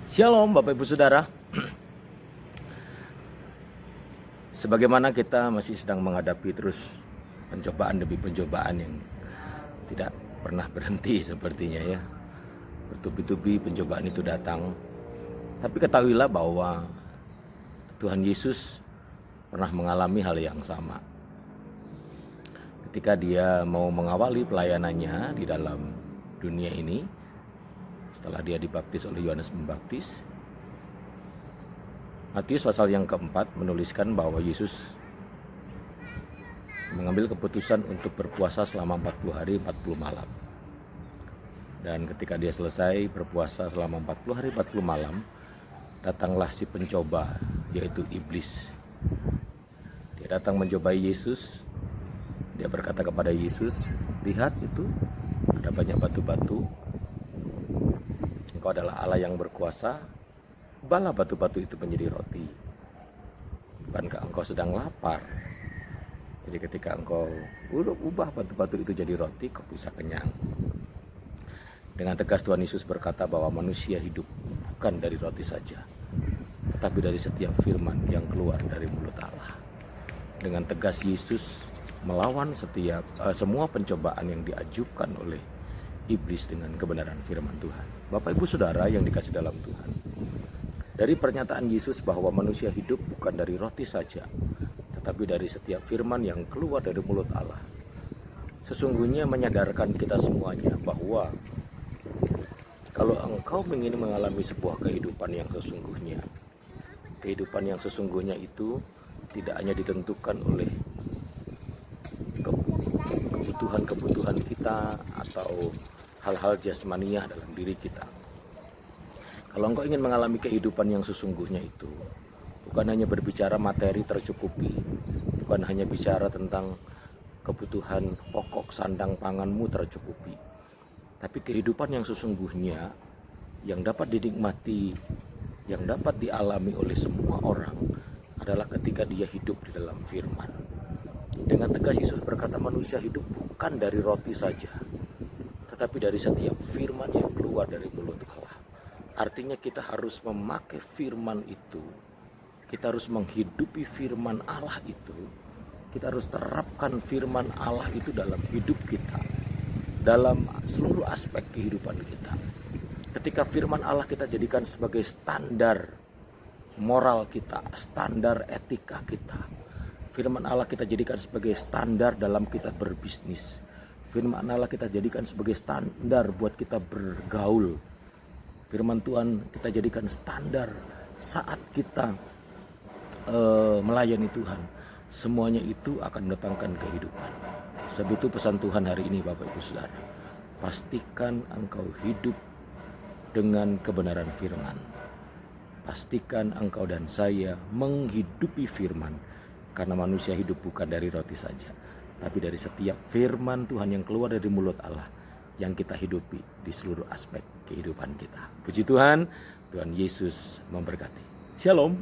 Shalom Bapak Ibu Saudara. Sebagaimana kita masih sedang menghadapi terus pencobaan demi pencobaan yang tidak pernah berhenti sepertinya ya. Bertubi-tubi pencobaan itu datang. Tapi ketahuilah bahwa Tuhan Yesus pernah mengalami hal yang sama. Ketika dia mau mengawali pelayanannya di dalam dunia ini, setelah dia dibaptis oleh Yohanes Pembaptis, Matius pasal yang keempat menuliskan bahwa Yesus mengambil keputusan untuk berpuasa selama 40 hari 40 malam. Dan ketika dia selesai berpuasa selama 40 hari 40 malam, datanglah si pencoba, yaitu iblis. Dia datang mencobai Yesus. Dia berkata kepada Yesus, "Lihat itu, ada banyak batu-batu. Engkau adalah Allah yang berkuasa. Ubahlah batu-batu itu menjadi roti. Bukankah engkau sedang lapar? Jadi ketika engkau ubah batu-batu itu jadi roti, kau bisa kenyang." Dengan tegas Tuhan Yesus berkata bahwa manusia hidup bukan dari roti saja, tetapi dari setiap firman yang keluar dari mulut Allah. Dengan tegas Yesus melawan semua pencobaan yang diajukan oleh iblis dengan kebenaran firman Tuhan. Bapak Ibu Saudara yang dikasih dalam Tuhan, dari pernyataan Yesus bahwa manusia hidup bukan dari roti saja, tetapi dari setiap firman yang keluar dari mulut Allah, sesungguhnya menyadarkan kita semuanya bahwa kalau engkau ingin mengalami sebuah kehidupan yang sesungguhnya itu tidak hanya ditentukan oleh kebutuhan kita atau hal-hal jasmaniah dalam diri kita. Kalau engkau ingin mengalami kehidupan yang sesungguhnya itu, bukan hanya berbicara materi tercukupi, bukan hanya bicara tentang kebutuhan pokok sandang panganmu tercukupi, tapi kehidupan yang sesungguhnya yang dapat dinikmati, yang dapat dialami oleh semua orang adalah ketika dia hidup di dalam firman. Dengan tegas Yesus berkata manusia hidup bukan dari roti saja, tetapi dari setiap firman yang keluar dari mulut Allah. Artinya kita harus memakai firman itu, kita harus menghidupi firman Allah itu, kita harus terapkan firman Allah itu dalam hidup kita, dalam seluruh aspek kehidupan kita. Ketika firman Allah kita jadikan sebagai standar moral kita, standar etika kita. Firman Allah kita jadikan sebagai standar dalam kita berbisnis. Firman Allah kita jadikan sebagai standar buat kita bergaul. Firman Tuhan kita jadikan standar saat kita melayani Tuhan. Semuanya itu akan mendatangkan kehidupan. Sebab itu pesan Tuhan hari ini Bapak Ibu Saudara, pastikan engkau hidup dengan kebenaran firman. Pastikan engkau dan saya menghidupi firman, karena manusia hidup bukan dari roti saja, tapi dari setiap firman Tuhan yang keluar dari mulut Allah yang kita hidupi di seluruh aspek kehidupan kita. Puji Tuhan, Tuhan Yesus memberkati. Shalom.